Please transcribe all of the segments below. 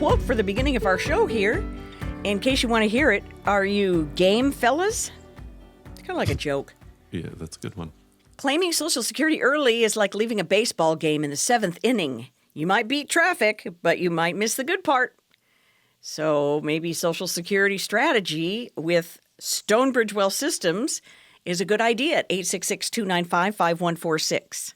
quote for the beginning of our show here. In case you want to hear it, are you game, fellas? It's kind of like a joke. Yeah, that's a good one. Claiming Social Security early is like leaving a baseball game in the 7th inning. You might beat traffic, but you might miss the good part. So maybe Social Security strategy with Stonebridge Wealth Systems is a good idea at 866-295-5146.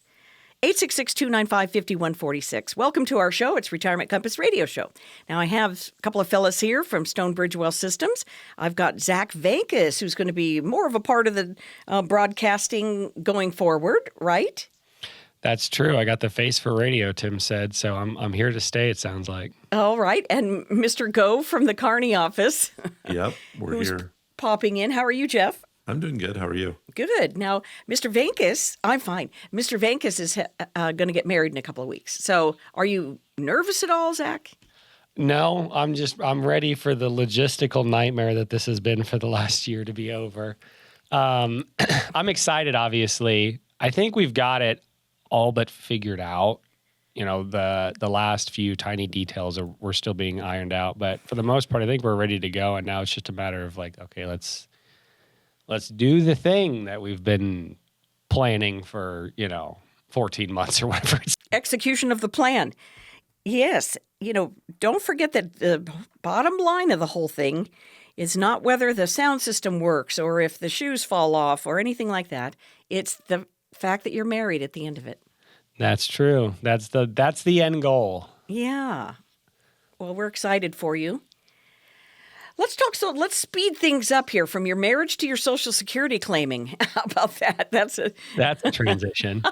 866-295-5146. Welcome to our show. It's Retirement Compass Radio Show. Now, I have a couple of fellas here from Stonebridge Wealth Systems. I've got Zach Vancas, who's going to be more of a part of the broadcasting going forward, right? That's true. I got the face for radio, Tim said, so I'm here to stay, it sounds like. All right. And Mr. Gove from the Kearney office. Yep, we're here. Popping in. How are you, Jeff? I'm doing good. How are you? Good. Now, Mr. Vancas, I'm fine. Mr. Vancas is going to get married in a couple of weeks. So are you nervous at all, Zach? No, I'm ready for the logistical nightmare that this has been for the last year to be over. I'm excited, obviously. I think we've got it all but figured out. You know, the last few tiny details were still being ironed out. But for the most part, I think we're ready to go. And now it's just a matter of like, okay, let's do the thing that we've been planning for, 14 months or whatever. Execution of the plan. Yes. Don't forget that the bottom line of the whole thing is not whether the sound system works or if the shoes fall off or anything like that. It's the fact that you're married at the end of it. That's true. That's the end goal. Yeah. Well, we're excited for you. Let's speed things up here from your marriage to your Social Security claiming. How about that? That's a transition.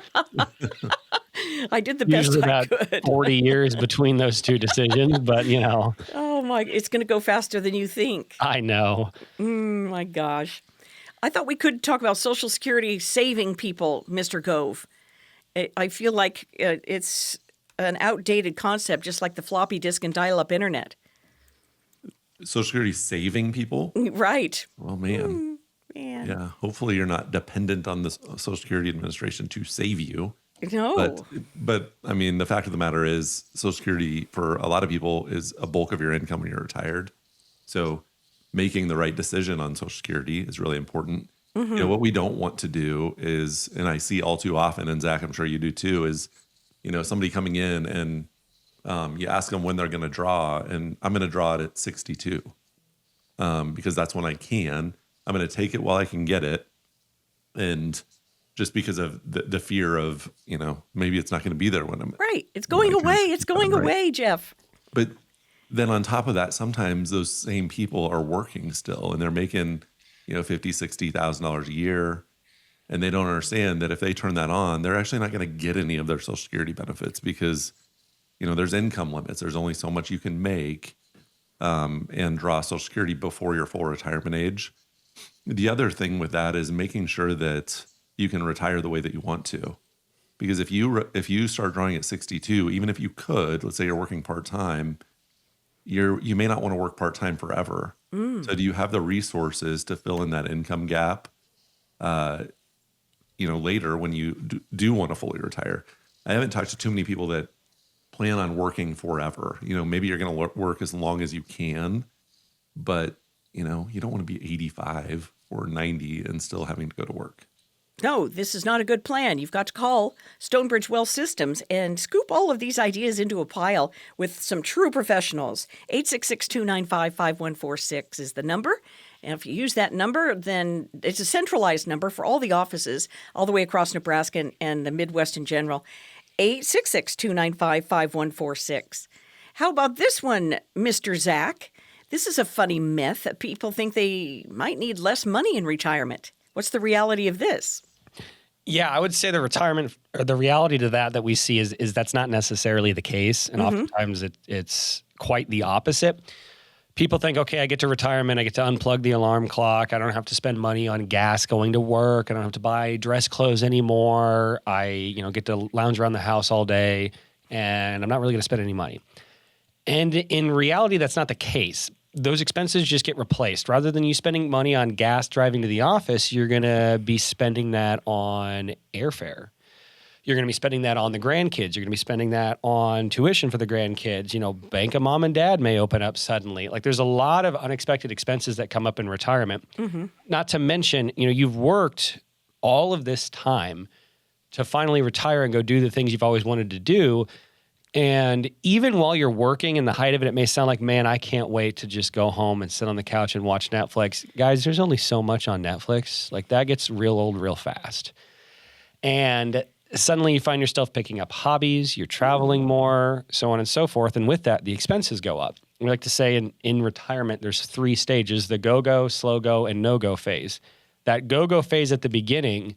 I did the best I could. About 40 years between those two decisions, but Oh my, it's going to go faster than you think. I know. My gosh. I thought we could talk about Social Security saving people, Mr. Gove. I feel like it's an outdated concept, just like the floppy disk and dial-up internet. Social Security saving people? Right. Oh, man. Man. Yeah. Hopefully you're not dependent on the Social Security Administration to save you. No. But I mean, the fact of the matter is Social Security for a lot of people is a bulk of your income when you're retired. So making the right decision on Social Security is really important. Mm-hmm. What we don't want to do is, and I see all too often, and Zach, I'm sure you do too, is, somebody coming in and you ask them when they're going to draw, and I'm going to draw it at 62 because that's when I can. I'm going to take it while I can get it. And just because of the fear of, maybe it's not going to be there when I'm... Right. It's going away. It's going away, Jeff. But then on top of that, sometimes those same people are working still, and they're making, $50,000, $60,000 a year. And they don't understand that if they turn that on, they're actually not going to get any of their Social Security benefits because there's income limits. There's only so much you can make and draw Social Security before your full retirement age. The other thing with that is making sure that you can retire the way that you want to. Because if you start drawing at 62, even if you could, let's say you're working part-time, you may not want to work part-time forever. So do you have the resources to fill in that income gap, later when you do want to fully retire? I haven't talked to too many people that plan on working forever. Maybe you're going to work as long as you can, but, you don't want to be 85 or 90 and still having to go to work. No, this is not a good plan. You've got to call Stonebridge Wealth Systems and scoop all of these ideas into a pile with some true professionals. 866-295-5146 is the number. And if you use that number, then it's a centralized number for all the offices all the way across Nebraska and the Midwest in general. 866-295-5146. How about this one, Mr. Zach? This is a funny myth that people think they might need less money in retirement. What's the reality of this? Yeah, I would say the reality to that we see is that's not necessarily the case. And oftentimes it's quite the opposite. People think, okay, I get to retirement, I get to unplug the alarm clock. I don't have to spend money on gas going to work. I don't have to buy dress clothes anymore. I, get to lounge around the house all day and I'm not really going to spend any money. And in reality, that's not the case. Those expenses just get replaced. Rather than you spending money on gas driving to the office, you're going to be spending that on airfare. You're going to be spending that on the grandkids. You're going to be spending that on tuition for the grandkids. Bank of mom and dad may open up suddenly. Like there's a lot of unexpected expenses that come up in retirement. Not to mention, you've worked all of this time to finally retire and go do the things you've always wanted to do. And even while you're working in the height of it, it may sound like, man, I can't wait to just go home and sit on the couch and watch Netflix. Guys, there's only so much on Netflix. Like that gets real old real fast. And suddenly you find yourself picking up hobbies, you're traveling more, so on and so forth. And with that, the expenses go up. We like to say in retirement, there's 3 stages, the go-go, slow-go, and no-go phase. That go-go phase at the beginning,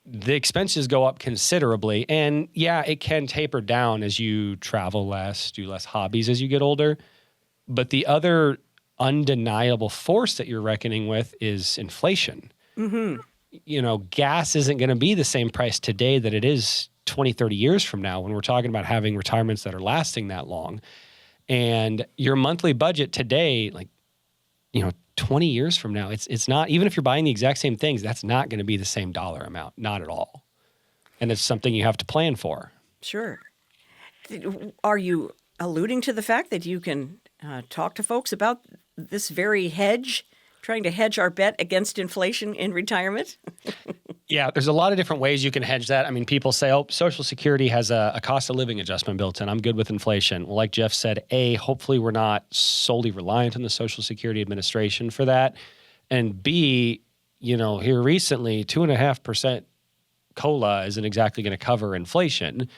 the expenses go up considerably. And yeah, it can taper down as you travel less, do less hobbies as you get older. But the other undeniable force that you're reckoning with is inflation. Gas isn't going to be the same price today that it is 20, 30 years from now when we're talking about having retirements that are lasting that long. And your monthly budget today, 20 years from now, it's not, even if you're buying the exact same things, that's not going to be the same dollar amount, not at all. And it's something you have to plan for. Sure. Are you alluding to the fact that you can talk to folks about this very hedge, trying to hedge our bet against inflation in retirement? Yeah, there's a lot of different ways you can hedge that. I mean, people say, Social Security has a cost of living adjustment built in. I'm good with inflation. Well, like Jeff said, hopefully we're not solely reliant on the Social Security Administration for that. And B, here recently, 2.5% COLA isn't exactly going to cover inflation.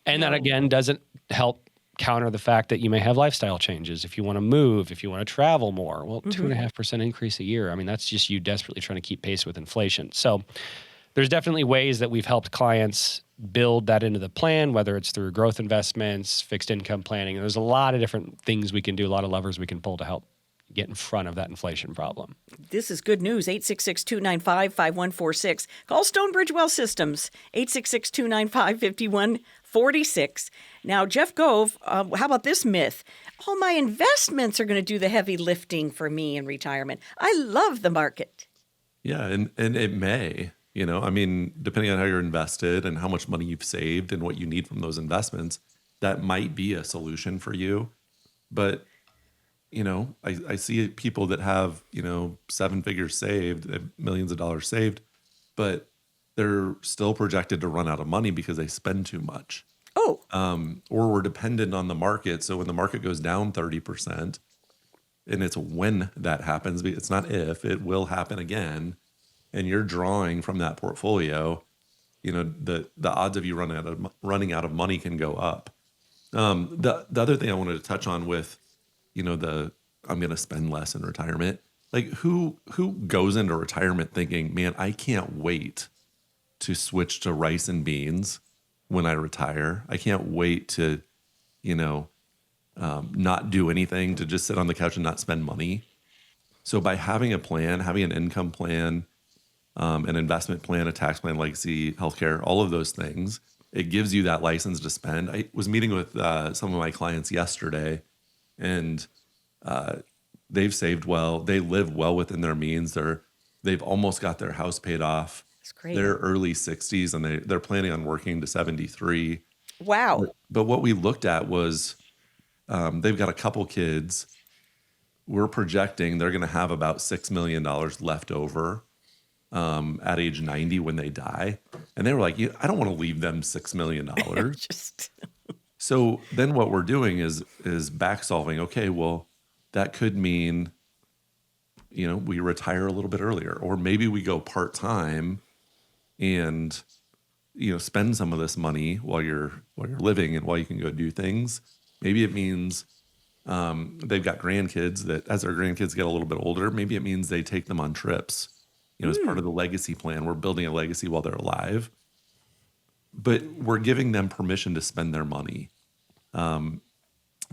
And that, again, doesn't help counter the fact that you may have lifestyle changes. If you want to move, if you want to travel more, 2.5% increase a year. I mean, that's just you desperately trying to keep pace with inflation. So there's definitely ways that we've helped clients build that into the plan, whether it's through growth investments, fixed income planning. There's a lot of different things we can do, a lot of levers we can pull to help get in front of that inflation problem. This is good news. 866-295-5146. Call Stonebridge Wealth Systems, 866-295-5146. Now, Jeff Gove, how about this myth? All my investments are going to do the heavy lifting for me in retirement. I love the market. Yeah, and it may, depending on how you're invested and how much money you've saved and what you need from those investments, that might be a solution for you. But I see people that have, 7 figures saved, millions of dollars saved, but they're still projected to run out of money because they spend too much. Oh. Or we're dependent on the market. So when the market goes down 30%, and it's when that happens, it's not if, it will happen again, and you're drawing from that portfolio, the odds of you running out of money can go up. The other thing I wanted to touch on with I'm going to spend less in retirement. Like who goes into retirement thinking, man, I can't wait to switch to rice and beans when I retire. I can't wait to, not do anything, to just sit on the couch and not spend money. So by having a plan, having an income plan, an investment plan, a tax plan, legacy, healthcare, all of those things, it gives you that license to spend. I was meeting with some of my clients yesterday, and they've saved well. They live well within their means. They've almost got their house paid off. That's great. They're early 60s, and they're planning on working to 73. Wow. But what we looked at was they've got a couple kids. We're projecting they're going to have about $6 million left over at age 90 when they die. And they were like, I don't want to leave them $6 million. So then what we're doing is back solving. Okay, well, that could mean, we retire a little bit earlier, or maybe we go part-time and, spend some of this money while you're living and while you can go do things. Maybe it means they've got grandkids that as their grandkids get a little bit older, maybe it means they take them on trips, as part of the legacy plan. We're building a legacy while they're alive, but we're giving them permission to spend their money.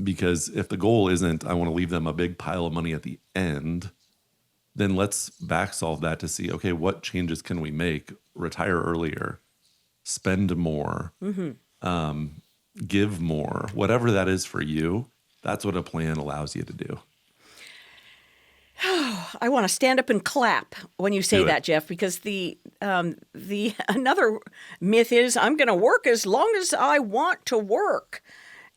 Because if the goal isn't, I want to leave them a big pile of money at the end, then let's back solve that to see, okay, what changes can we make? Retire earlier, spend more, give more, whatever that is for you. That's what a plan allows you to do. I want to stand up and clap when you say Do it. that, Jeff, because the another myth is I'm going to work as long as I want to work.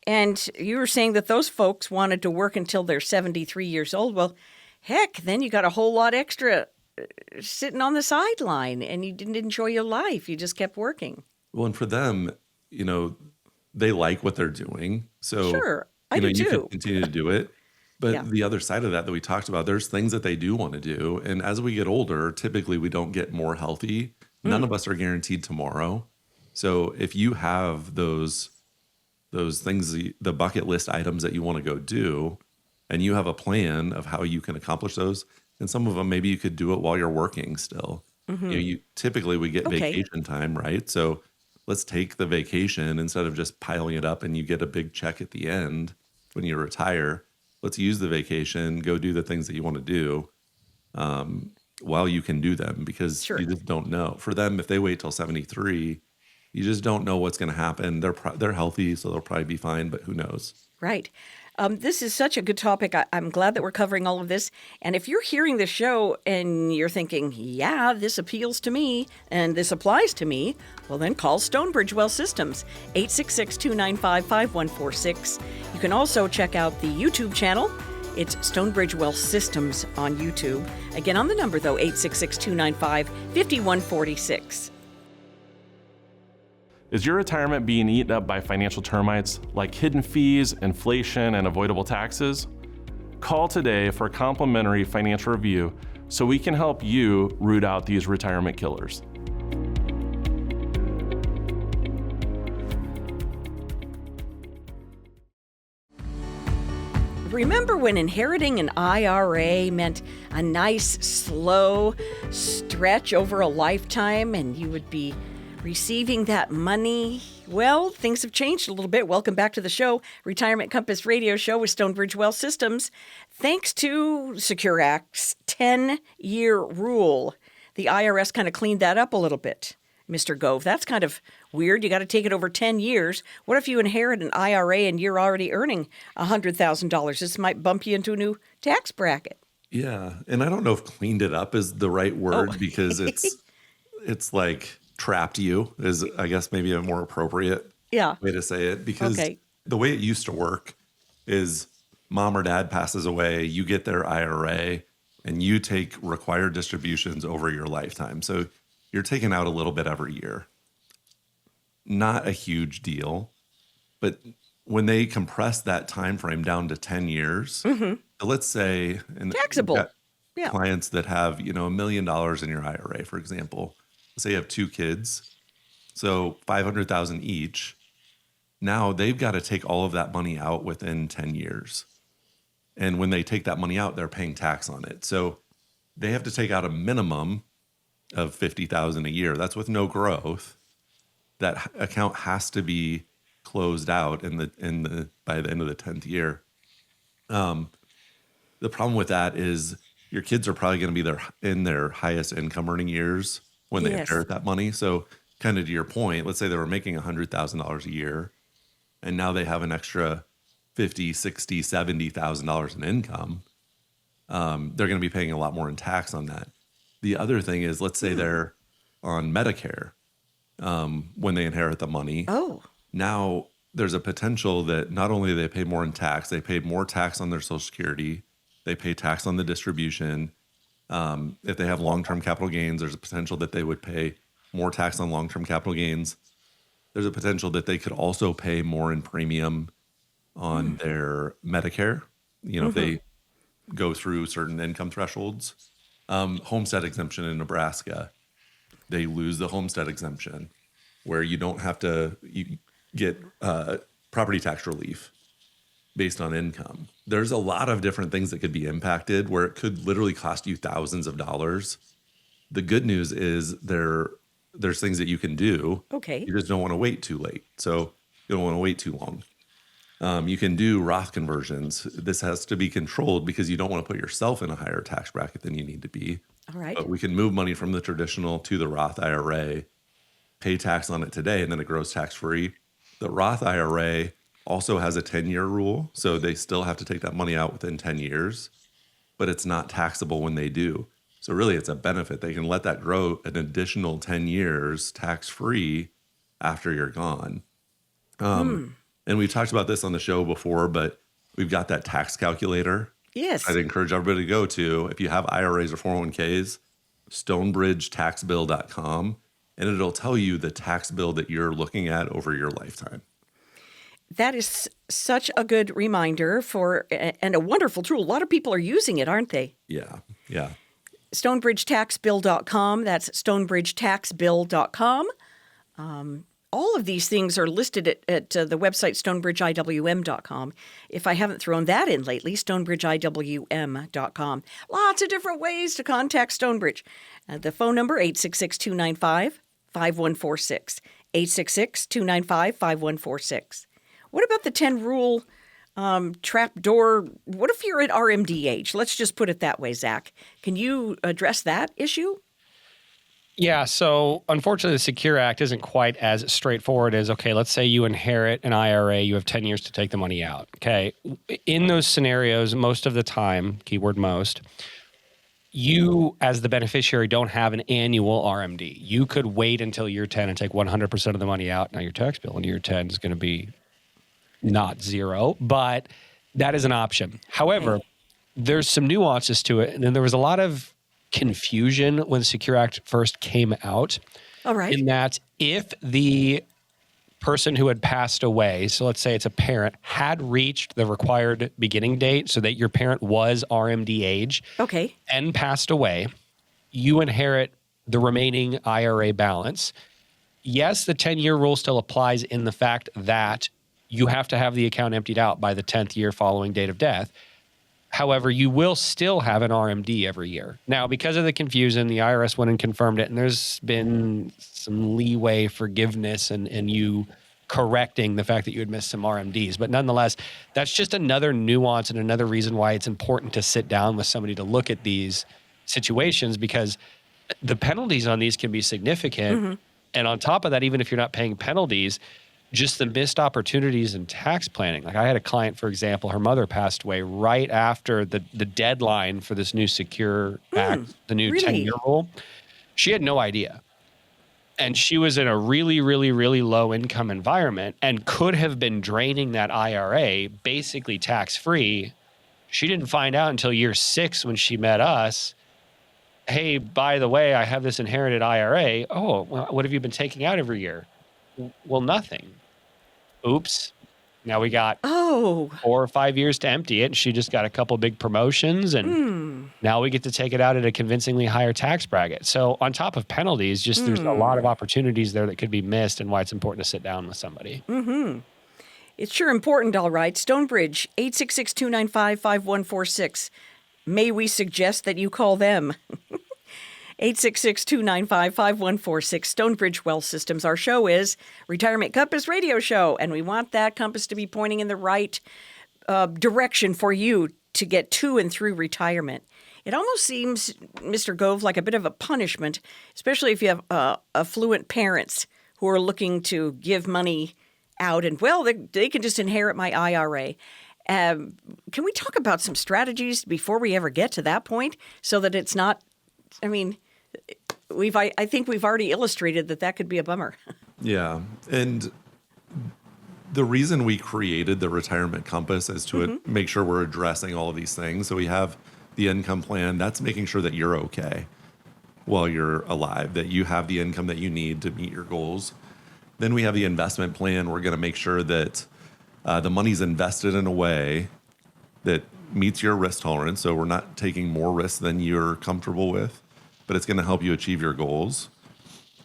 And you were saying that those folks wanted to work until they're 73 years old. Well, heck, then you got a whole lot extra sitting on the sideline and you didn't enjoy your life. You just kept working. Well, and for them, they like what they're doing. So, Sure, I you do can too. continue to do it. But Yeah. the other side of that we talked about, there's things that they do want to do. And as we get older, typically we don't get more healthy. None of us are guaranteed tomorrow. So if you have those things, the bucket list items that you want to go do, and you have a plan of how you can accomplish those, and some of them maybe you could do it while you're working still. You typically we get Okay. vacation time, right? So let's take the vacation instead of just piling it up and you get a big check at the end when you retire. Let's use the vacation, go do the things that you want to do while you can do them, because Sure. you just don't know. For them, if they wait till 73, you just don't know what's going to happen. They're healthy, so they'll probably be fine, but who knows? Right. This is such a good topic. I'm glad that we're covering all of this. And if you're hearing the show and you're thinking, yeah, this appeals to me and this applies to me, well, then call Stonebridge Wealth Systems, 866-295-5146. You can also check out the YouTube channel. It's Stonebridge Wealth Systems on YouTube. Again, on the number, though, 866-295-5146. Is your retirement being eaten up by financial termites like hidden fees, inflation, and avoidable taxes? Call today for a complimentary financial review so we can help you root out these retirement killers. Remember when inheriting an IRA meant a nice, slow stretch over a lifetime and you would be receiving that money? Well, things have changed a little bit. Welcome back to the show, Retirement Compass Radio Show with Stonebridge Wealth Systems. Thanks to Secure Act's 10-year rule, the IRS kind of cleaned that up a little bit. Mr. Gove, that's kind of weird. You got to take it over 10 years. What if you inherit an IRA and you're already earning $100,000? This might bump you into a new tax bracket. Yeah, and I don't know if cleaned it up is the right word because it's like trapped you is, I guess, maybe a more appropriate way to say it, because the way it used to work is mom or dad passes away, you get their IRA, and you take required distributions over your lifetime. So you're taking out a little bit every year. Not a huge deal, but when they compress that time frame down to 10 years, so let's say Taxable. you've got clients that have, $1 million in your IRA, for example. Say you have 2 kids, so $500,000 each. Now they've got to take all of that money out within 10 years. And when they take that money out, they're paying tax on it. So they have to take out a minimum of $50,000 a year. That's with no growth. That account has to be closed out by the end of the 10th year. The problem with that is your kids are probably going to be in their highest income earning years when they inherit that money. So kind of to your point, let's say they were making $100,000 a year and now they have an extra $50,000, $60,000, $70,000 in income. They're going to be paying a lot more in tax on that. The other thing is, let's say they're on Medicare when they inherit the money. Now there's a potential that not only do they pay more in tax, they pay more tax on their Social Security, they pay tax on the distribution. If they have long-term capital gains, there's a potential that they would pay more tax on long-term capital gains. There's a potential that they could also pay more in premium on their Medicare, if they go through certain income thresholds. Homestead exemption in Nebraska, they lose the homestead exemption where you don't have to get property tax relief based on income. There's a lot of different things that could be impacted where it could literally cost you thousands of dollars. The good news is there's things that you can do. You just don't want to wait too late. So you don't want to wait too long. You can do Roth conversions. This has to be controlled because you don't want to put yourself in a higher tax bracket than you need to be. All right. But we can move money from the traditional to the Roth IRA, pay tax on it today, and then it grows tax-free. The Roth IRA also has a 10-year rule, so they still have to take that money out within 10 years. but it's not taxable when they do. So really it's a benefit. They can let that grow an additional 10 years tax-free after you're gone. And we've talked about this on the show before, but we've got that tax calculator. Yes. I'd encourage everybody to go to, if you have IRAs or 401ks, stonebridgetaxbill.com, and it'll tell you the tax bill that you're looking at over your lifetime. That is such a good reminder and a wonderful tool. A lot of people are using it, aren't they? Yeah. stonebridgetaxbill.com. That's stonebridgetaxbill.com. All of these things are listed at the website stonebridgeiwm.com. If I haven't thrown that in lately, stonebridgeiwm.com. Lots of different ways to contact Stonebridge. The phone number, 866-295-5146. 866-295-5146. What about the 10-rule trapdoor? What if you're at RMD age? Let's just put it that way, Zach. Can you address that issue? Yeah, so unfortunately, the Secure Act isn't quite as straightforward as, okay, let's say you inherit an IRA, you have 10 years to take the money out. Okay, in those scenarios, most of the time, keyword most, you as the beneficiary don't have an annual RMD. You could wait until year 10 and take 100% of the money out. Now your tax bill in year 10 is going to be not zero, but that is an option. However, there's some nuances to it. And then there was a lot of confusion when the Secure Act first came out. All right. In that if the person who had passed away, so let's say it's a parent, had reached the required beginning date so that your parent was RMD age and passed away, you inherit the remaining IRA balance. Yes, the 10-year rule still applies in the fact that you have to have the account emptied out by the 10th year following date of death. However, you will still have an RMD every year. Now, because of the confusion, the IRS went and confirmed it, and there's been some leeway, forgiveness, and you correcting the fact that you had missed some RMDs. But nonetheless, that's just another nuance and another reason why it's important to sit down with somebody to look at these situations, because the penalties on these can be significant. Mm-hmm. And on top of that, even if you're not paying penalties, just the missed opportunities in tax planning. Like I had a client, for example, her mother passed away right after the deadline for this new Secure Act, the new 10-year rule. She had no idea. And she was in a really, really, really low income environment and could have been draining that IRA basically tax-free. She didn't find out until year 6 when she met us. Hey, by the way, I have this inherited IRA. Oh, well, what have you been taking out every year? Well, nothing. Oops. Now we got 4 or 5 years to empty it. And she just got a couple big promotions. And now we get to take it out at a convincingly higher tax bracket. So on top of penalties, just there's a lot of opportunities there that could be missed, and why it's important to sit down with somebody. Mm-hmm. It's sure important, all right. Stonebridge, 866-295-5146. May we suggest that you call them? 866-295-5146. Stonebridge Wealth Systems. Our show is Retirement Compass Radio Show, and we want that compass to be pointing in the right direction for you to get to and through retirement. It almost seems, Mr. Gove, like a bit of a punishment, especially if you have affluent parents who are looking to give money out, and, well, they can just inherit my IRA. Can we talk about some strategies before we ever get to that point so that it's not, I mean, I think we've already illustrated that could be a bummer. Yeah. And the reason we created the Retirement Compass is to make sure we're addressing all of these things. So we have the income plan. That's making sure that you're okay while you're alive, that you have the income that you need to meet your goals. Then we have the investment plan. We're going to make sure that the money's invested in a way that meets your risk tolerance. So we're not taking more risk than you're comfortable with, but it's going to help you achieve your goals.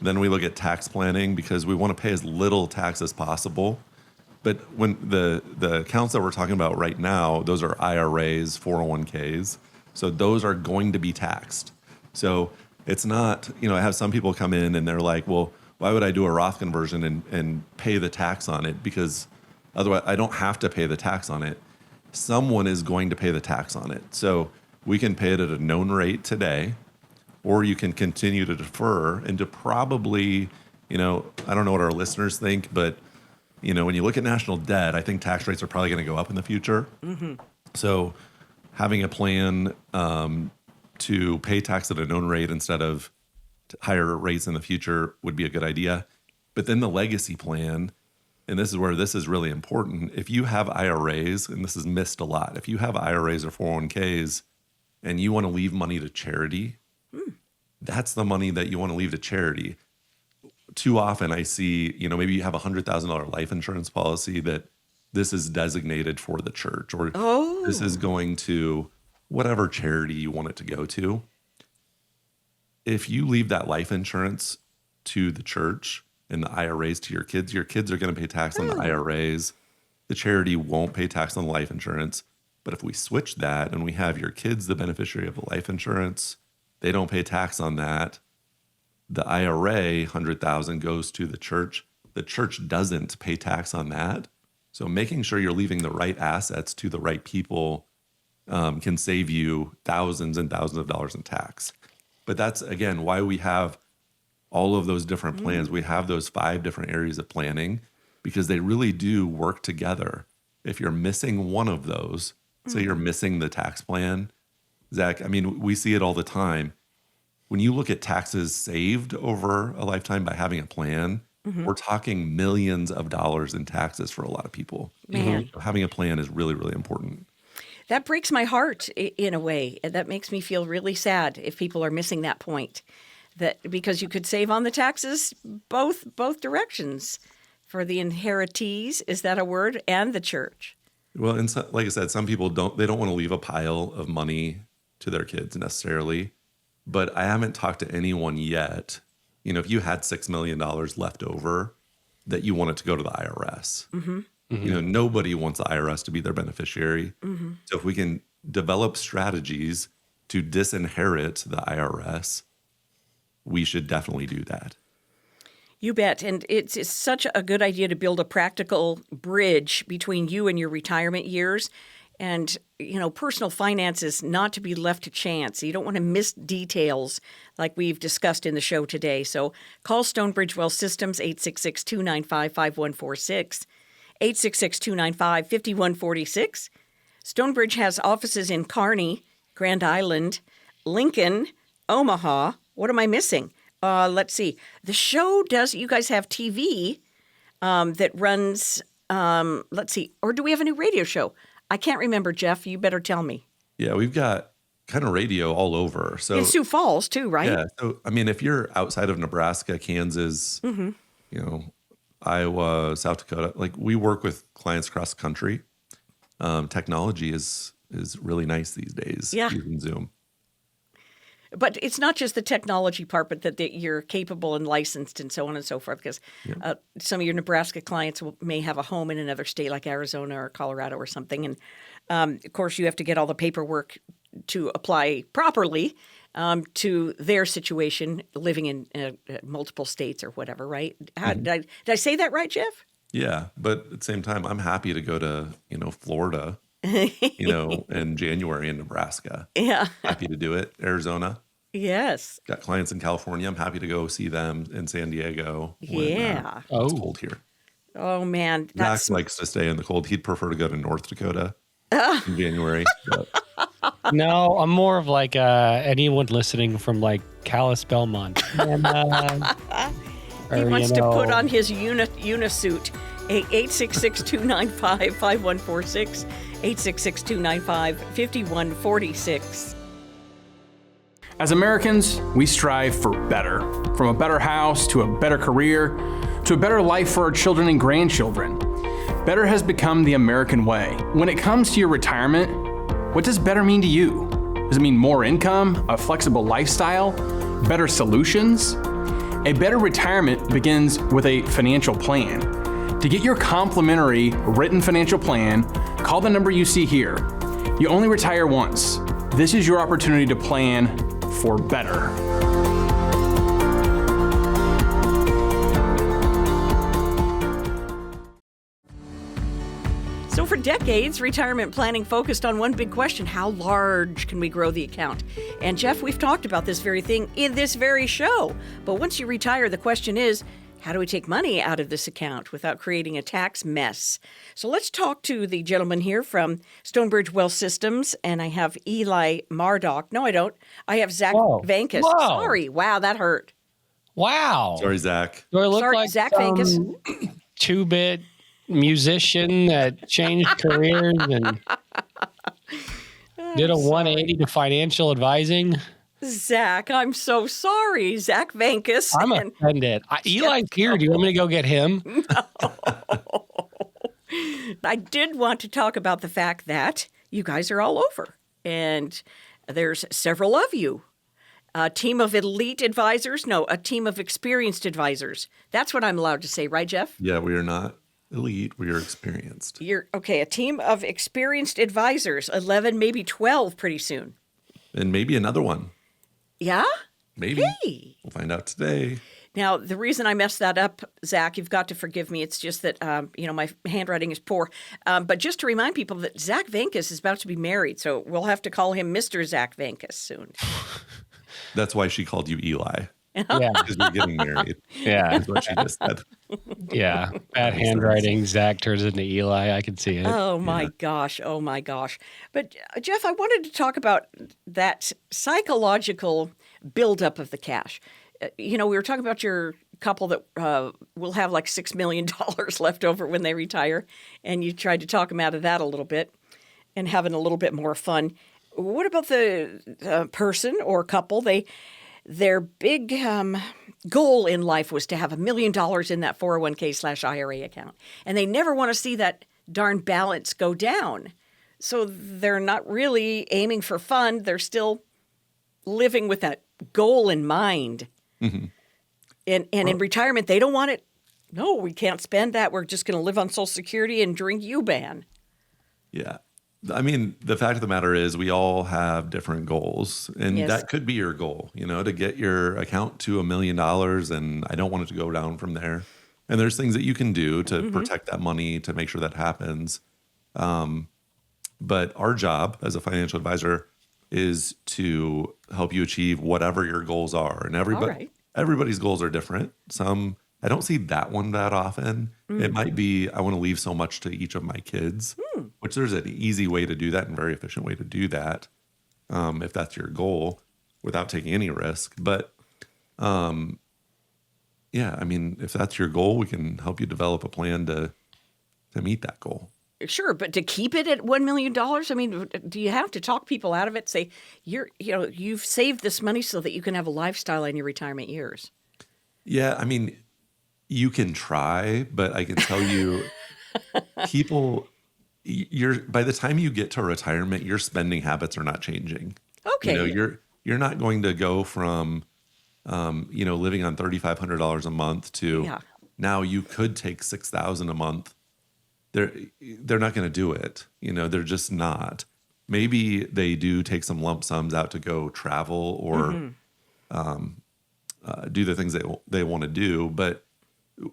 Then we look at tax planning because we want to pay as little tax as possible. But when the accounts that we're talking about right now, those are IRAs, 401ks. So those are going to be taxed. So it's not, I have some people come in and they're like, well, why would I do a Roth conversion and pay the tax on it? Because otherwise I don't have to pay the tax on it. Someone is going to pay the tax on it. So we can pay it at a known rate today, or you can continue to defer and to probably, I don't know what our listeners think, but when you look at national debt, I think tax rates are probably going to go up in the future. Mm-hmm. So having a plan to pay tax at a known rate instead of higher rates in the future would be a good idea. But then the legacy plan, and this is where this is really important. If you have IRAs, and this is missed a lot, if you have IRAs or 401ks and you want to leave money to charity, that's the money that you want to leave to charity. Too often I see, maybe you have a $100,000 life insurance policy that this is designated for the church, or this is going to whatever charity you want it to go to. If you leave that life insurance to the church and the IRAs to your kids are going to pay tax on the IRAs. The charity won't pay tax on the life insurance. But if we switch that and we have your kids the beneficiary of the life insurance, they don't pay tax on that. The IRA, $100,000 goes to the church. The church doesn't pay tax on that. So making sure you're leaving the right assets to the right people can save you thousands and thousands of dollars in tax. But that's, again, why we have all of those different plans. We have those 5 different areas of planning because they really do work together. If you're missing one of those, say you're missing the tax plan, Zach, we see it all the time. When you look at taxes saved over a lifetime by having a plan, we're talking millions of dollars in taxes for a lot of people. Man. So having a plan is really, really important. That breaks my heart in a way. That makes me feel really sad if people are missing that point. That because you could save on the taxes both directions for the inheritees, is that a word, and the church. Well, and so, like I said, some people don't want to leave a pile of money to their kids necessarily. But I haven't talked to anyone yet. If you had $6 million left over, that you want it to go to the IRS. Nobody wants the IRS to be their beneficiary. So if we can develop strategies to disinherit the IRS, we should definitely do that. You bet. And it's such a good idea to build a practical bridge between you and your retirement years. And, personal finances not to be left to chance. You don't want to miss details like we've discussed in the show today. So call Stonebridge Wealth Systems, 866-295-5146, 866-295-5146. Stonebridge has offices in Kearney, Grand Island, Lincoln, Omaha. What am I missing? Let's see. The show you guys have TV that runs, let's see, or do we have a new radio show? I can't remember, Jeff. You better tell me. Yeah, we've got kind of radio all over. So in Sioux Falls too, right? Yeah. So, if you're outside of Nebraska, Kansas, Iowa, South Dakota, we work with clients across the country. Technology is really nice these days. Yeah. Using Zoom. But it's not just the technology part, but that you're capable and licensed and so on and so forth, because some of your Nebraska clients may have a home in another state like Arizona or Colorado or something. And, of course, you have to get all the paperwork to apply properly to their situation living in multiple states or whatever, right? Did I say that right, Jeff? Yeah, but at the same time, I'm happy to go to, Florida. In January in Nebraska. Yeah. Happy to do it. Arizona. Yes. Got clients in California. I'm happy to go see them in San Diego. Yeah. It's cold here. Oh, man. Zach likes to stay in the cold. He'd prefer to go to North Dakota in January. But. No, I'm more of like anyone listening from Calais, Belmont. And, he wants to put on his unisuit. 866-295-5146. 866-295-5146. As Americans, we strive for better. From a better house to a better career to a better life for our children and grandchildren. Better has become the American way. When it comes to your retirement, what does better mean to you? Does it mean more income, a flexible lifestyle, better solutions? A better retirement begins with a financial plan. To get your complimentary written financial plan, call the number you see here. You only retire once. This is your opportunity to plan for better. So for decades, retirement planning focused on one big question: how large can we grow the account? And Jeff, we've talked about this very thing in this very show. But once you retire, the question is, How do we take money out of this account without creating a tax mess? So let's talk to the gentleman here from Stonebridge Wealth Systems, and I have Eli Mardock. No, I don't. I have Zach Vancas. Whoa. Sorry. Wow, that hurt. Wow. Sorry, Zach. Do I look Sorry, like Zach some Vancas. 2-bit musician that changed careers and did a 180 to financial advising? Zach, I'm so sorry. Zach Vancas. I'm offended. Eli's here. Do you want me to go get him? I did want to talk about the fact that you guys are all over, and there's several of you. A team of elite advisors? No, a team of experienced advisors. That's what I'm allowed to say, right, Jeff? Yeah, we are not elite. We are experienced. You're okay. A team of experienced advisors, 11, maybe 12 pretty soon. And maybe another one. Yeah? Maybe. Hey. We'll find out today. Now, the reason I messed that up, Zach, you've got to forgive me. It's just that, my handwriting is poor. But just to remind people that Zach Vancas is about to be married, so we'll have to call him Mr. Zach Vancas soon. That's why she called you Eli. Yeah. Because we're getting married. Yeah. That's what she just said. Yeah. Bad handwriting. Zach turns into Eli. I can see it. Oh, my gosh. Oh, my gosh. But, Jeff, I wanted to talk about that psychological buildup of the cash. We were talking about your couple that will have like $6 million left over when they retire, and you tried to talk them out of that a little bit and having a little bit more fun. What about the person or couple? Their big goal in life was to have $1 million in that 401k/IRA account, and they never want to see that darn balance go down. So they're not really aiming for fun. They're still living with that goal in mind. Mm-hmm. And in retirement, they don't want it. No, we can't spend that. We're just going to live on Social Security and drink U-Ban. Yeah. I mean, the fact of the matter is we all have different goals, and Yes. that could be your goal, to get your account to $1 million, and I don't want it to go down from there. And there's things that you can do to protect that money to make sure that happens. But our job as a financial advisor is to help you achieve whatever your goals are. And everybody's goals are different. I don't see that one that often. It might be, I want to leave so much to each of my kids, which there's an easy way to do that and very efficient way to do that, if that's your goal, without taking any risk. But if that's your goal, we can help you develop a plan to meet that goal. Sure, but to keep it at $1 million, I mean, do you have to talk people out of it? Say, you've saved this money so that you can have a lifestyle in your retirement years. Yeah, I mean, you can try, but I can tell you, people, by the time you get to retirement, your spending habits are not changing. Okay. You're not going to go from, living on $3,500 a month to now you could take $6,000 a month. They're not going to do it. They're just not. Maybe they do take some lump sums out to go travel or do the things they want to do. But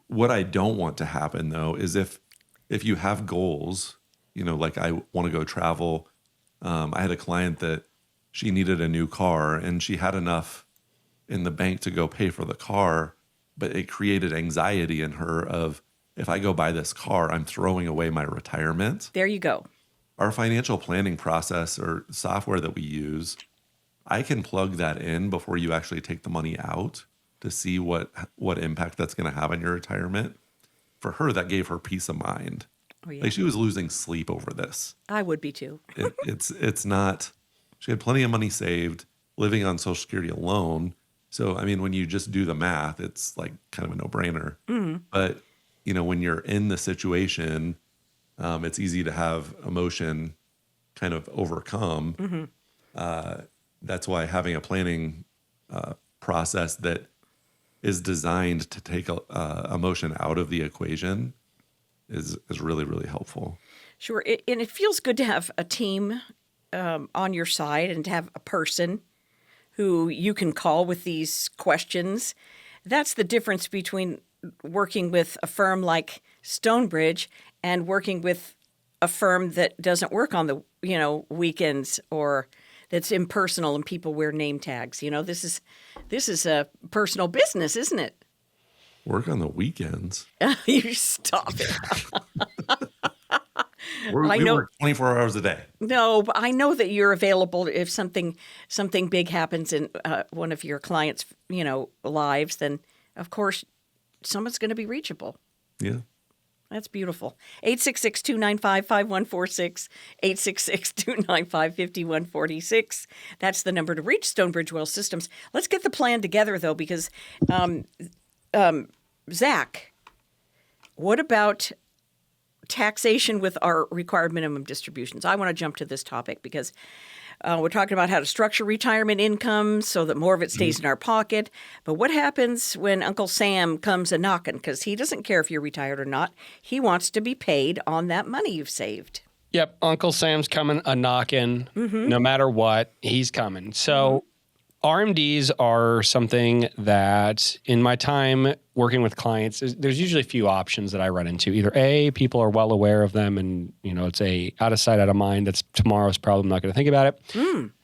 what I don't want to happen, though, is if you have goals, like I want to go travel. I had a client that she needed a new car and she had enough in the bank to go pay for the car, but it created anxiety in her of, if I go buy this car, I'm throwing away my retirement. There you go. Our financial planning process or software that we use, I can plug that in before you actually take the money out to see what impact that's going to have on your retirement. For her, that gave her peace of mind. Oh, yeah. Like she was losing sleep over this. I would be too. It's not, she had plenty of money saved, living on Social Security alone. So, I mean, when you just do the math, it's like kind of a no-brainer. Mm-hmm. But, when you're in the situation, it's easy to have emotion kind of overcome. Mm-hmm. That's why having a planning process that is designed to take emotion out of the equation is really, really helpful. Sure. And it feels good to have a team on your side and to have a person who you can call with these questions. That's the difference between working with a firm like Stonebridge and working with a firm that doesn't work on the, weekends or that's impersonal and people wear name tags. This is a personal business, isn't it? Work on the weekends. You stop it. We work 24 hours a day. No, but I know that you're available if something big happens in one of your clients, lives. Then of course, someone's going to be reachable. Yeah. That's beautiful. 866-295-5146, 866-295-5146. That's the number to reach Stonebridge Wealth Systems. Let's get the plan together, though, because, Zach, what about taxation with our required minimum distributions? I want to jump to this topic because we're talking about how to structure retirement income so that more of it stays in our pocket. But what happens when Uncle Sam comes a knocking? Because he doesn't care if you're retired or not. He wants to be paid on that money you've saved. Yep, Uncle Sam's coming a knocking. No matter what, he's coming. So RMDs are something that in my time working with clients, there's usually a few options that I run into. Either A, people are well aware of them and, it's a out of sight, out of mind. That's tomorrow's problem. I'm not going to think about it.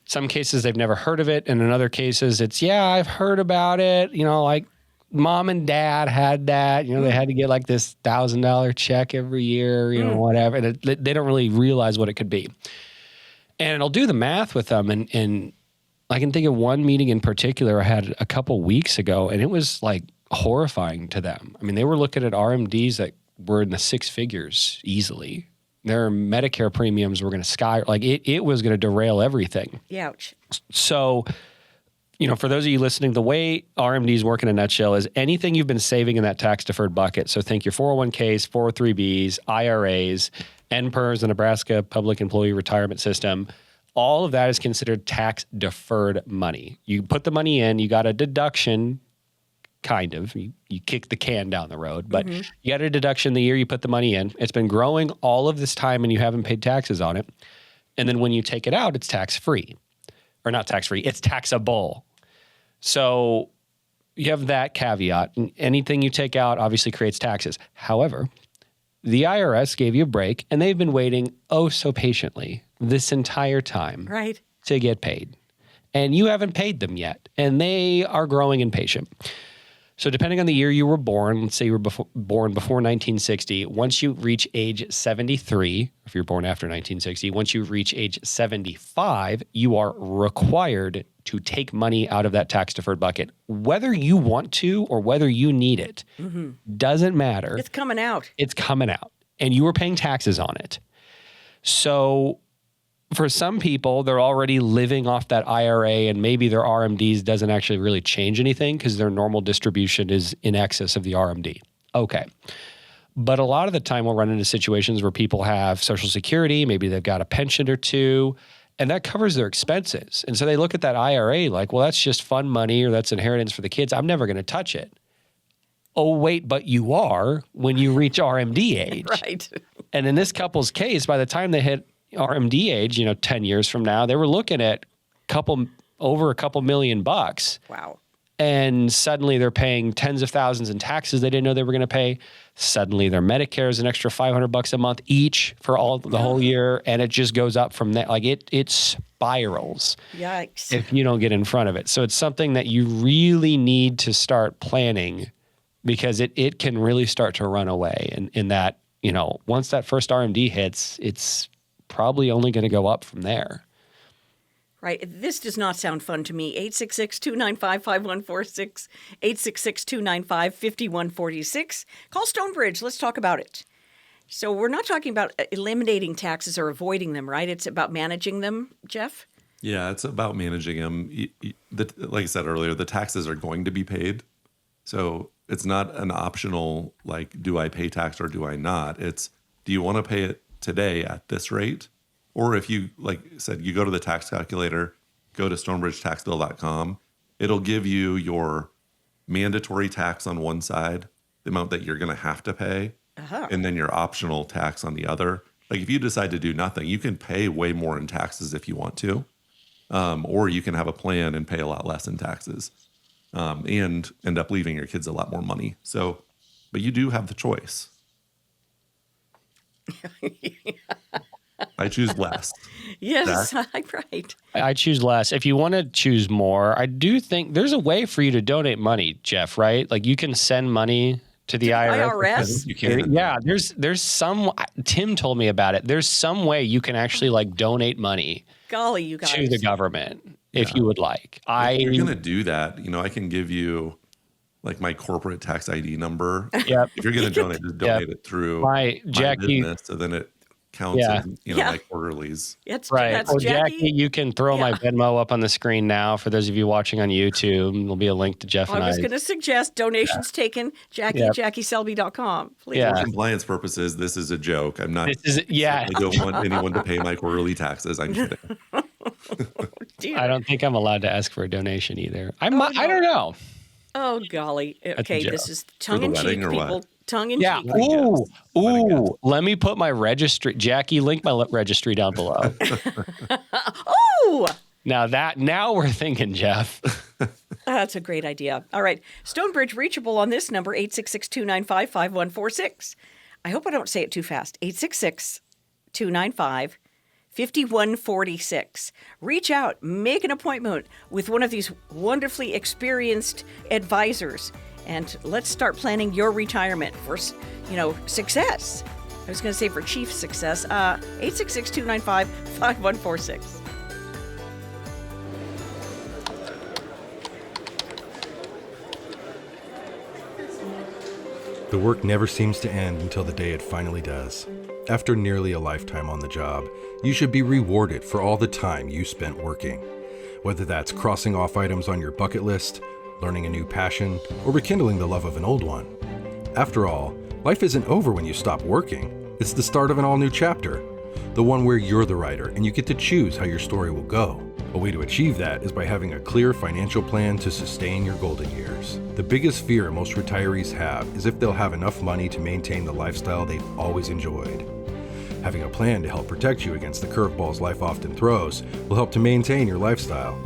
Some cases they've never heard of it. And in other cases it's, I've heard about it. Like mom and dad had that, they had to get like this $1,000 check every year, whatever. And they don't really realize what it could be. And I'll do the math with them and I can think of one meeting in particular I had a couple weeks ago, and it was like horrifying to them. I mean, they were looking at RMDs that were in the six figures easily. Their Medicare premiums were going to sky, like it was going to derail everything. Ouch. So, for those of you listening, the way RMDs work in a nutshell is anything you've been saving in that tax deferred bucket. So think your 401ks, 403bs, IRAs, NPERS, the Nebraska Public Employee Retirement System. All of that is considered tax deferred money. You put the money in, you got a deduction, kind of. You kick the can down the road, but you got a deduction the year you put the money in. It's been growing all of this time and you haven't paid taxes on it. And then when you take it out, it's tax-free. Or not tax-free, it's taxable. So you have that caveat. Anything you take out obviously creates taxes. However, the IRS gave you a break and they've been waiting so patiently this entire time to get paid. And you haven't paid them yet. And they are growing impatient. So depending on the year you were born, let's say you were born before 1960, once you reach age 73, if you're born after 1960, once you reach age 75, you are required to take money out of that tax deferred bucket, whether you want to or whether you need it. Doesn't matter. It's coming out. It's coming out. And you are paying taxes on it. So for some people, they're already living off that IRA and maybe their RMDs doesn't actually really change anything because their normal distribution is in excess of the RMD. Okay. But a lot of the time we'll run into situations where people have Social Security, maybe they've got a pension or two, and that covers their expenses. And so they look at that IRA like, well, that's just fun money or that's inheritance for the kids. I'm never going to touch it. Oh, wait, but you are when you reach RMD age. Right. And in this couple's case, by the time they hit RMD age, 10 years from now, they were looking at over a couple $1 million. Wow. And suddenly they're paying tens of thousands in taxes they didn't know they were going to pay. Suddenly their Medicare is an extra $500 a month each for the whole year. And it just goes up from that. Like it spirals. Yikes. If you don't get in front of it. So it's something that you really need to start planning because it can really start to run away. In that, once that first RMD hits, it's probably only going to go up from there. Right. This does not sound fun to me. 866-295-5146, 866-295-5146. Call Stonebridge. Let's talk about it. So we're not talking about eliminating taxes or avoiding them, right? It's about managing them, Jeff? Yeah, it's about managing them. Like I said earlier, the taxes are going to be paid. So it's not an optional, like, do I pay tax or do I not? It's, do you want to pay it today at this rate? Or if you, like I said, you go to the tax calculator, go to stonebridgetaxbill.com, it'll give you your mandatory tax on one side, the amount that you're going to have to pay, and then your optional tax on the other. Like if you decide to do nothing, you can pay way more in taxes if you want to, or you can have a plan and pay a lot less in taxes, and end up leaving your kids a lot more money. So, but you do have the choice. I choose less. Yes, Zach? right. I choose less. If you want to choose more, I do think there's a way for you to donate money, Jeff, right? Like you can send money to the IRS. You can. Yeah, there's some, Tim told me about it. There's some way you can actually like donate money Golly, you guys. to the government if you would like. If you're going to do that, I can give you like my corporate tax ID number. Yep. If you're going to donate, just donate it through my Jackie business, so then it counts in, my quarterlies. That's Or Jackie. Jackie, you can throw my Venmo up on the screen now for those of you watching on YouTube. There'll be a link to Jeff and I. I was going to suggest donations taken, Jackie at JackieSelby.com. Please. For compliance purposes, this is a joke. I'm not. I don't want anyone to pay my quarterly taxes. I'm kidding. I don't think I'm allowed to ask for a donation either. I don't know. Oh, golly. Okay, this is tongue-in-cheek, people. What? Tongue-in-cheek. Yeah. Ooh. Let me put my registry. Jackie, link my registry down below. Oh! Now we're thinking, Jeff. That's a great idea. All right. Stonebridge reachable on this number, 866-295-5146. I hope I don't say it too fast. 866-295-5146. Reach out, make an appointment with one of these wonderfully experienced advisors, and let's start planning your retirement for, success. I was going to say for chief success. 866-295-5146. The work never seems to end until the day it finally does. After nearly a lifetime on the job, you should be rewarded for all the time you spent working. Whether that's crossing off items on your bucket list, learning a new passion, or rekindling the love of an old one. After all, life isn't over when you stop working. It's the start of an all-new chapter. The one where you're the writer and you get to choose how your story will go. A way to achieve that is by having a clear financial plan to sustain your golden years. The biggest fear most retirees have is if they'll have enough money to maintain the lifestyle they've always enjoyed. Having a plan to help protect you against the curveballs life often throws will help to maintain your lifestyle.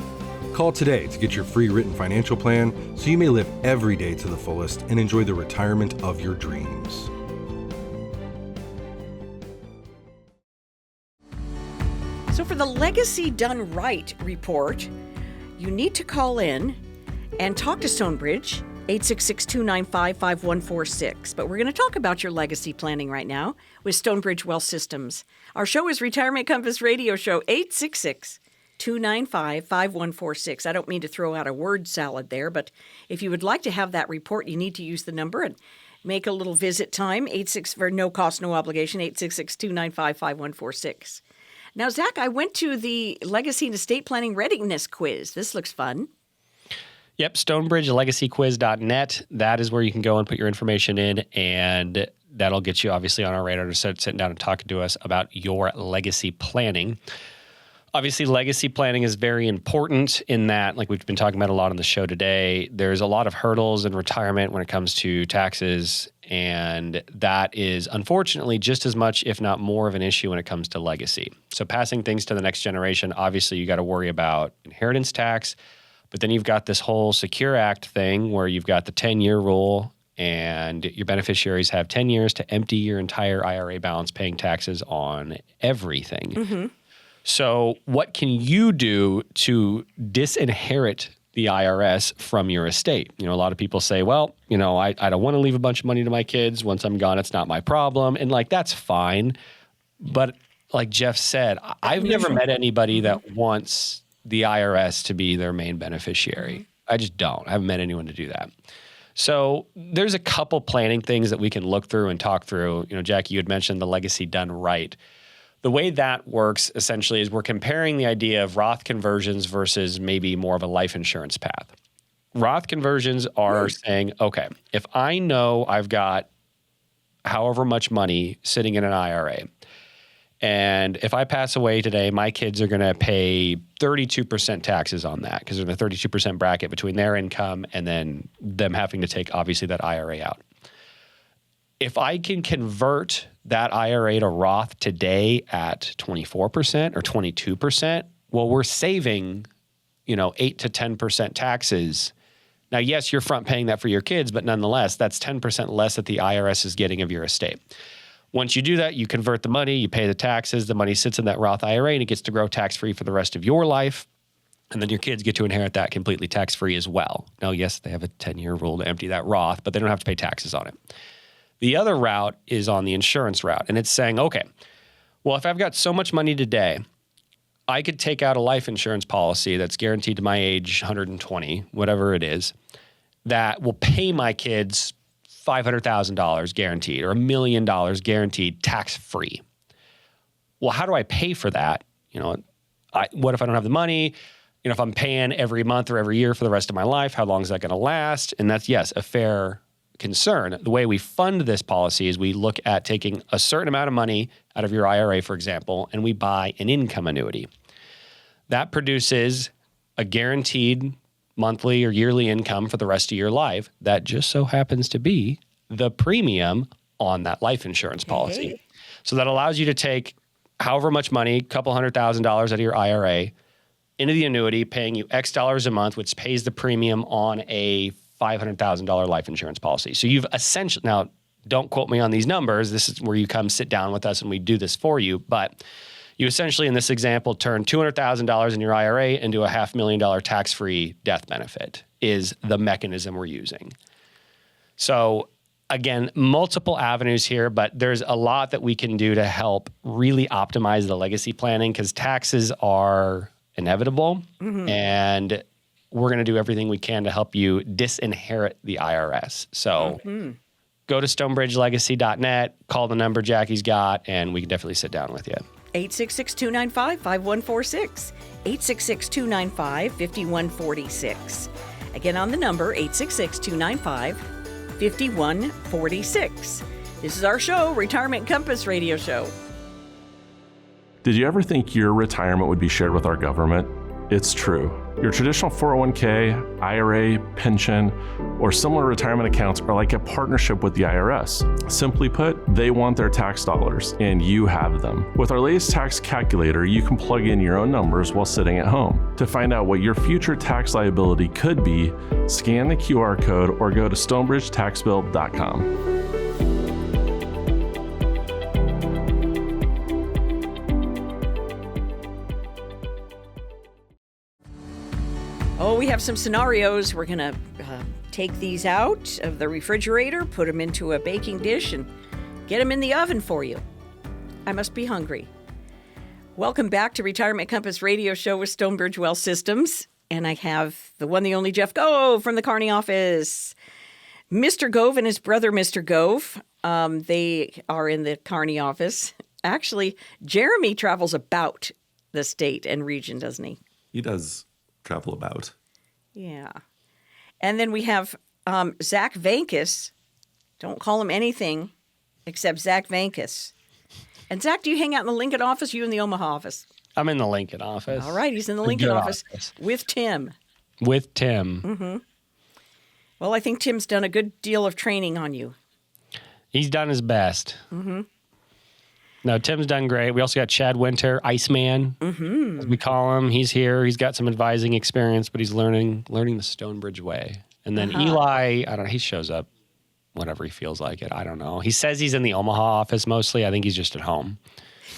Call today to get your free written financial plan so you may live every day to the fullest and enjoy the retirement of your dreams. So for the Legacy Done Right report, you need to call in and talk to Stonebridge, 866-295-5146. But we're going to talk about your legacy planning right now with Stonebridge Wealth Systems. Our show is Retirement Compass Radio Show, 866-295-5146. I don't mean to throw out a word salad there, but if you would like to have that report, you need to use the number and make a little visit time, 86 for no cost, no obligation, 866-295-5146. Now, Zach, I went to the Legacy and Estate Planning Readiness Quiz. This looks fun. Yep, StonebridgeLegacyQuiz.net. That is where you can go and put your information in, and that'll get you obviously on our radar to start sitting down and talking to us about your legacy planning. Obviously, legacy planning is very important in that, like we've been talking about a lot on the show today, there's a lot of hurdles in retirement when it comes to taxes, and that is unfortunately just as much, if not more, of an issue when it comes to legacy. So passing things to the next generation, obviously you got to worry about inheritance tax, but then you've got this whole Secure Act thing where you've got the 10-year rule, and your beneficiaries have 10 years to empty your entire IRA balance paying taxes on everything. Mm-hmm. So what can you do to disinherit the IRS from your estate? A lot of people say, well, I don't want to leave a bunch of money to my kids. Once I'm gone, it's not my problem. And that's fine. But like Jeff said, I've never met anybody that wants the IRS to be their main beneficiary. I just don't. I haven't met anyone to do that. So there's a couple planning things that we can look through and talk through. Jackie, you had mentioned the Legacy Done Right. The way that works essentially is we're comparing the idea of Roth conversions versus maybe more of a life insurance path. Roth conversions are saying, okay, if I know I've got however much money sitting in an IRA, and if I pass away today, my kids are going to pay 32% taxes on that because they're in the 32% bracket between their income and then them having to take, obviously, that IRA out. If I can convert that IRA to Roth today at 24% or 22%, well, we're saving, 8 to 10% taxes. Now, yes, you're front paying that for your kids, but nonetheless, that's 10% less that the IRS is getting of your estate. Once you do that, you convert the money, you pay the taxes, the money sits in that Roth IRA and it gets to grow tax-free for the rest of your life. And then your kids get to inherit that completely tax-free as well. Now, yes, they have a 10-year rule to empty that Roth, but they don't have to pay taxes on it. The other route is on the insurance route. And it's saying, okay, well, if I've got so much money today, I could take out a life insurance policy that's guaranteed to my age, 120, whatever it is, that will pay my kids $500,000 guaranteed or $1 million guaranteed tax-free. Well, how do I pay for that? What if I don't have the money? If I'm paying every month or every year for the rest of my life, how long is that going to last? And that's, yes, a fair concern. The way we fund this policy is we look at taking a certain amount of money out of your IRA, for example, and we buy an income annuity. That produces a guaranteed monthly or yearly income for the rest of your life. That just so happens to be the premium on that life insurance policy. Hey. So that allows you to take however much money, $200,000 out of your IRA, into the annuity, paying you X dollars a month, which pays the premium on a $500,000 life insurance policy. So you've essentially, now don't quote me on these numbers, this is where you come sit down with us and we do this for you, but you essentially in this example turn $200,000 in your IRA into a $500,000 tax-free death benefit is the mechanism we're using. So again, multiple avenues here, but there's a lot that we can do to help really optimize the legacy planning because taxes are inevitable, and we're going to do everything we can to help you disinherit the IRS. So go to stonebridgelegacy.net, call the number Jackie's got, and we can definitely sit down with you. 866-295-5146. 866-295-5146. Again, on the number, 866-295-5146. This is our show, Retirement Compass Radio Show. Did you ever think your retirement would be shared with our government? It's true. Your traditional 401k, IRA, pension, or similar retirement accounts are like a partnership with the IRS. Simply put, they want their tax dollars, and you have them. With our latest tax calculator, you can plug in your own numbers while sitting at home. To find out what your future tax liability could be, scan the QR code or go to stonebridgetaxbill.com. Oh, we have some scenarios. We're going to take these out of the refrigerator, put them into a baking dish, and get them in the oven for you. I must be hungry. Welcome back to Retirement Compass Radio Show with Stonebridge Wealth Systems. And I have the one, the only Jeff Gove from the Kearney office. Mr. Gove and his brother, Mr. Gove, they are in the Kearney office. Actually, Jeremy travels about the state and region, doesn't he? He does travel about. Yeah. And then we have Zach Vancas. Don't call him anything except Zach Vancas. And Zach, do you hang out in the Lincoln office or you in the Omaha office? I'm in the Lincoln office. All right, he's in the Lincoln office with Tim. With Tim. Mm-hmm. Well, I think Tim's done a good deal of training on you. He's done his best. Mm-hmm. No, Tim's done great. We also got Chad Winter, Iceman, as we call him. He's here. He's got some advising experience, but he's learning the Stonebridge way. And then Eli, I don't know, he shows up whenever he feels like it. I don't know. He says he's in the Omaha office mostly. I think he's just at home.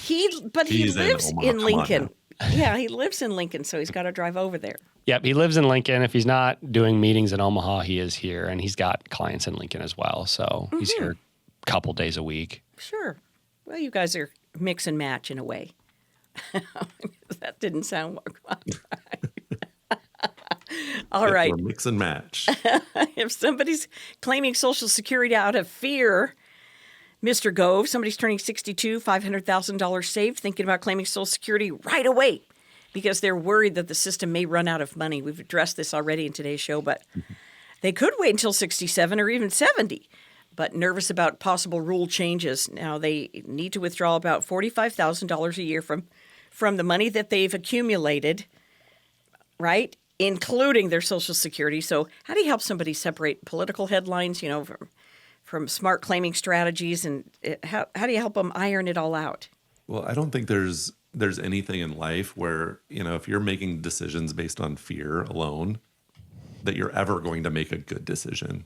He lives in Lincoln. Come Yeah, he lives in Lincoln, so he's got to drive over there. Yep, he lives in Lincoln. If he's not doing meetings in Omaha, he is here, and he's got clients in Lincoln as well. So he's here a couple days a week. Sure. Well, you guys are mix and match in a way. That didn't sound right. All right. Or mix and match. If somebody's claiming Social Security out of fear, Mr. Gove, somebody's turning 62, $500,000 saved, thinking about claiming Social Security right away because they're worried that the system may run out of money. We've addressed this already in today's show, but they could wait until 67 or even 70, but nervous about possible rule changes. Now, they need to withdraw about $45,000 a year from the money that they've accumulated, right, including their Social Security. So how do you help somebody separate political headlines, from smart claiming strategies, and how do you help them iron it all out? Well, I don't think there's anything in life where, if you're making decisions based on fear alone, that you're ever going to make a good decision.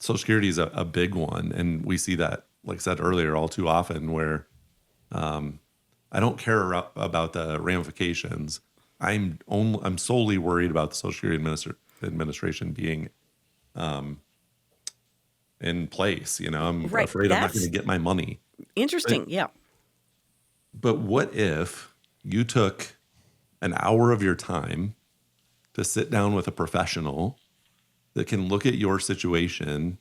Social Security is a big one. And we see that, like I said earlier, all too often where I don't care about the ramifications. I'm solely worried about the Social Security Administration being in place. I'm Right. afraid I'm not That's going to get my money. interesting. Yeah. But what if you took an hour of your time to sit down with a professional that can look at your situation,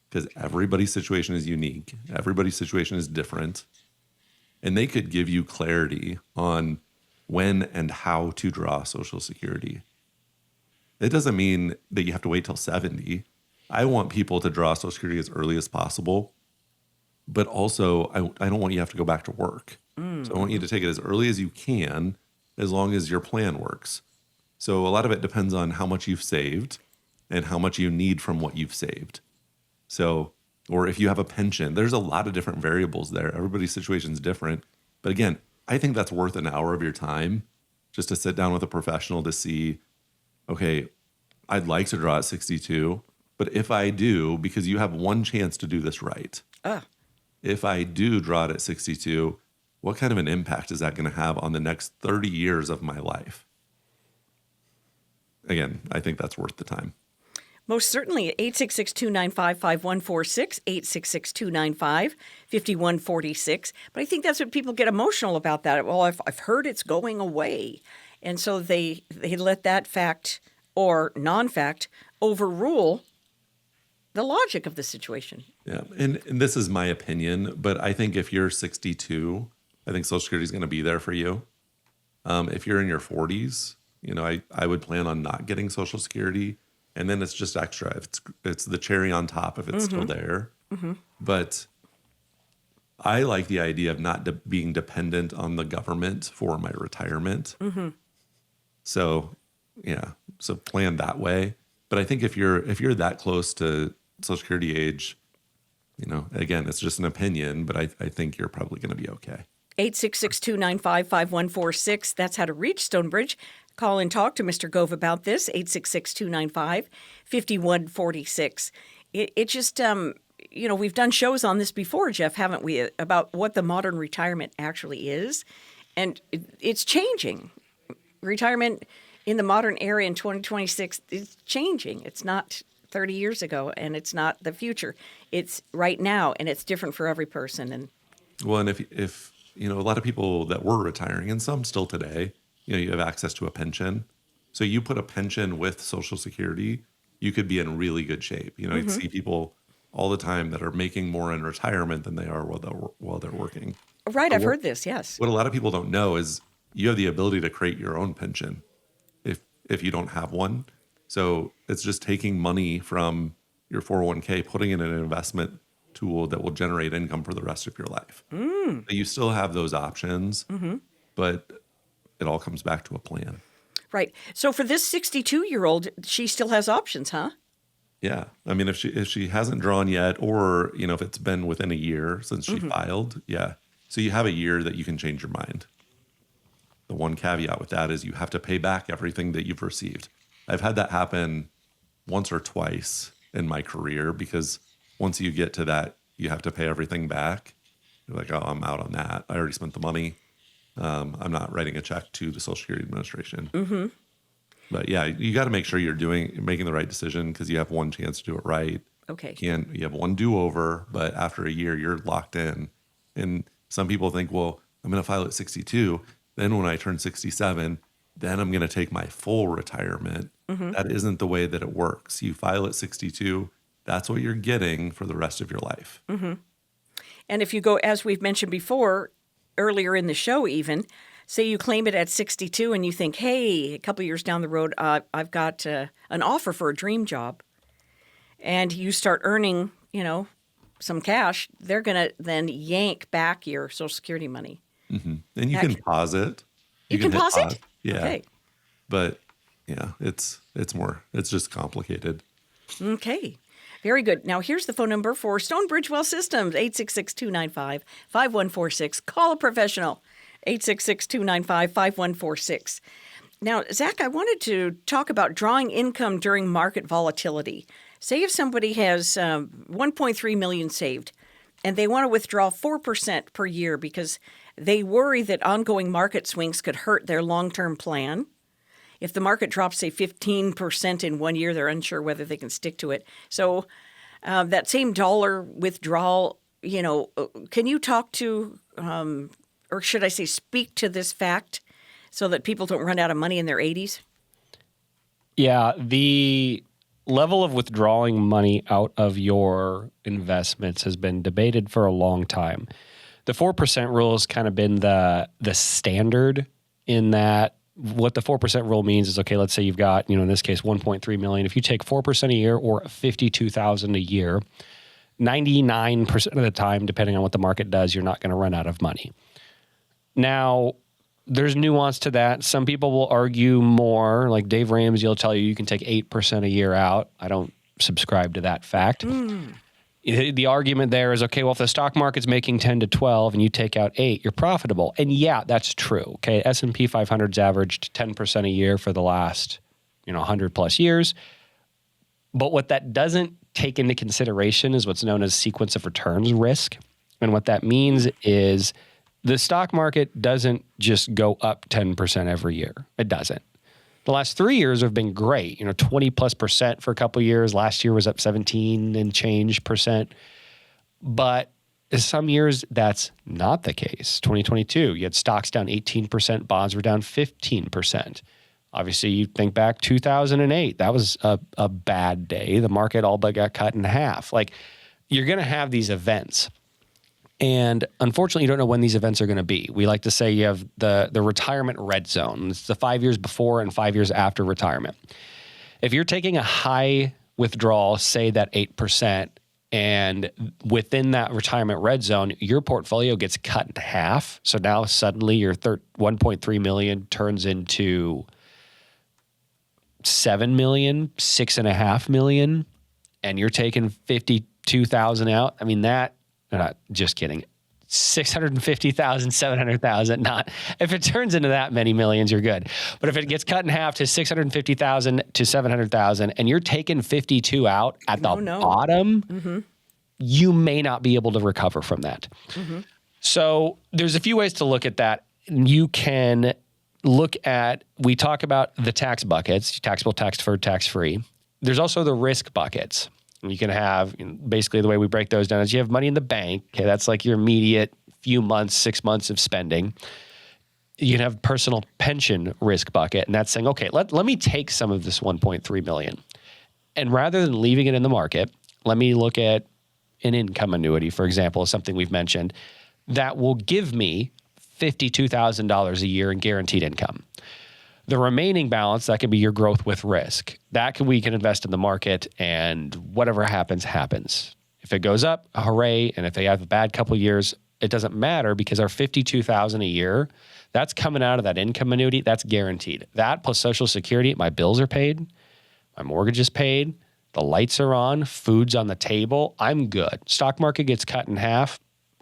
because everybody's situation is unique, everybody's situation is different, and they could give you clarity on when and how to draw Social Security. It doesn't mean that you have to wait till 70. I want people to draw Social Security as early as possible, but also I don't want you to have to go back to work. So I want you to take it as early as you can, as long as your plan works. So a lot of it depends on how much you've saved and how much you need from what you've saved. So, or if you have a pension, there's a lot of different variables there. Everybody's situation is different. But again, I think that's worth an hour of your time just to sit down with a professional to see, okay, I'd like to draw at 62, but if I do, because you have one chance to do this right. If I do draw it at 62, what kind of an impact is that going to have on the next 30 years of my life? Again, I think that's worth the time. Most certainly. 866-295-5146, 866-295-5146. But I think that's what people get emotional about that. Well, I've heard it's going away. And so they let that fact or non-fact overrule the logic of the situation. Yeah. And this is my opinion, but I think if you're 62, I think Social Security is going to be there for you. If you're in your 40s, I would plan on not getting Social Security. And then it's just extra. It's the cherry on top if it's still there. But I like the idea of not being dependent on the government for my retirement. So, yeah, so plan that way. But I think if you're that close to Social Security age, again, it's just an opinion, but I think you're probably going to be okay. 866-295-5146. That's how to reach Stonebridge. Call and talk to Mr. Gove about this, 866-295-5146. It just, we've done shows on this before, Jeff, haven't we, about what the modern retirement actually is. And it's changing. Retirement in the modern era in 2026 is changing. It's not 30 years ago, and it's not the future. It's right now, and it's different for every person. And if a lot of people that were retiring, and some still today, you have access to a pension. So you put a pension with Social Security, you could be in really good shape. You see people all the time that are making more in retirement than they are while they're working. Right, I've heard this, yes. What a lot of people don't know is you have the ability to create your own pension if you don't have one. So it's just taking money from your 401k, putting it in an investment tool that will generate income for the rest of your life. You still have those options, but it all comes back to a plan. Right. So for this 62-year-old, she still has options, huh? Yeah. I mean, if she hasn't drawn yet, or, if it's been within a year since she filed, yeah. So you have a year that you can change your mind. The one caveat with that is you have to pay back everything that you've received. I've had that happen once or twice in my career, because once you get to that, you have to pay everything back. You're like, oh, I'm out on that. I already spent the money. I'm not writing a check to the Social Security Administration. But yeah, you got to make sure you're making the right decision, because you have one chance to do it right. Okay. You have one do-over, but after a year, you're locked in. And some people think, well, I'm going to file at 62. Then when I turn 67, then I'm going to take my full retirement. That isn't the way that it works. You file at 62. That's what you're getting for the rest of your life. And if you go, as we've mentioned before, earlier in the show even, say you claim it at 62 and you think, hey, a couple of years down the road, I've got an offer for a dream job. And you start earning, some cash, they're going to then yank back your Social Security money. And you can pause it. You can hit pause it? Yeah. Okay. But yeah, it's just complicated. Okay. Very good. Now, here's the phone number for Stonebridge Wealth Systems, 866-295-5146. Call a professional, 866-295-5146. Now, Zach, I wanted to talk about drawing income during market volatility. Say if somebody has 1.3 million saved and they want to withdraw 4% per year because they worry that ongoing market swings could hurt their long-term plan. If the market drops, say, 15% in 1 year, they're unsure whether they can stick to it. So that same dollar withdrawal, can you talk to, or should I say speak to this fact so that people don't run out of money in their 80s? Yeah, the level of withdrawing money out of your investments has been debated for a long time. The 4% rule has kind of been the standard, in that what the 4% rule means is, okay, let's say you've got, in this case, 1.3 million. If you take 4% a year or 52,000 a year, 99% of the time, depending on what the market does, you're not going to run out of money. Now, there's nuance to that. Some people will argue more, like Dave Ramsey will tell you can take 8% a year out. I don't subscribe to that fact. The argument there is, okay, well, if the stock market's making 10 to 12 and you take out 8, you're profitable. And yeah, that's true. Okay, S&P 500's averaged 10% a year for the last, 100 plus years. But what that doesn't take into consideration is what's known as sequence of returns risk. And what that means is the stock market doesn't just go up 10% every year. It doesn't. The last 3 years have been great, 20+% for a couple of years. Last year was up 17 and change percent. But some years that's not the case. 2022, you had stocks down 18%, bonds were down 15%. Obviously, you think back 2008, that was a bad day. The market all but got cut in half. Like, you're going to have these events. And unfortunately, you don't know when these events are going to be. We like to say you have the retirement red zone. It's the 5 years before and 5 years after retirement. If you're taking a high withdrawal, say that 8%, and within that retirement red zone, your portfolio gets cut in half. So now suddenly your 1.3 million turns into 7 million, 6.5 million, and you're taking 52,000 out. I mean, not just kidding. 650,000, 700,000, not. If it turns into that many millions, you're good. But if it gets cut in half to 650,000 to 700,000 and you're taking 52 out at the bottom, you may not be able to recover from that. So there's a few ways to look at that. You can look at, we talk about the tax buckets, taxable, tax deferred, tax free. There's also the risk buckets. You can have, basically the way we break those down is you have money in the bank. Okay, that's like your immediate few months, 6 months of spending. You can have personal pension risk bucket, and that's saying, okay, let me take some of this 1.3 million. And rather than leaving it in the market, let me look at an income annuity, for example, is something we've mentioned, that will give me $52,000 a year in guaranteed income. The remaining balance, that could be your growth with risk. We can invest in the market, and whatever happens, happens. If it goes up, hooray. And if they have a bad couple of years, it doesn't matter, because our $52,000 a year, that's coming out of that income annuity. That's guaranteed. That plus Social Security, my bills are paid, my mortgage is paid, the lights are on, food's on the table. I'm good. Stock market gets cut in half.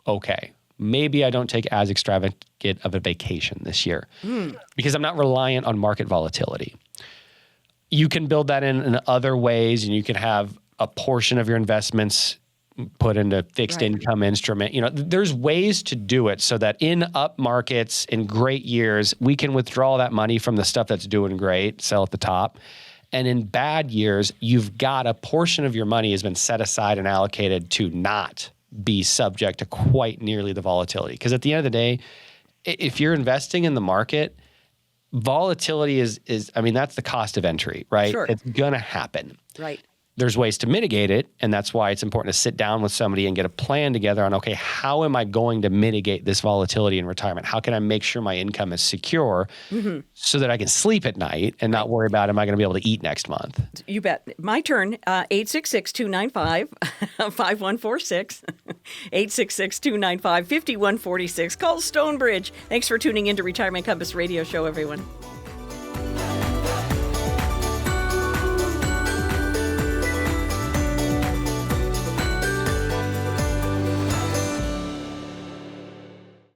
Okay. Maybe I don't take as extravagant of a vacation this year because I'm not reliant on market volatility. You can build that in other ways, and you can have a portion of your investments put into fixed income instrument. There's ways to do it so that in up markets, in great years, we can withdraw that money from the stuff that's doing great, sell at the top. And in bad years, you've got a portion of your money has been set aside and allocated to not be subject to quite nearly the volatility. Because at the end of the day, if you're investing in the market, volatility is that's the cost of entry, right? Sure. It's going to happen. Right. There's ways to mitigate it, and that's why it's important to sit down with somebody and get a plan together on, okay, how am I going to mitigate this volatility in retirement? How can I make sure my income is secure so that I can sleep at night and not worry about, am I going to be able to eat next month? You bet. My turn, 866-295-5146, 866-295-5146. Call Stonebridge. Thanks for tuning in to Retirement Compass Radio Show, everyone.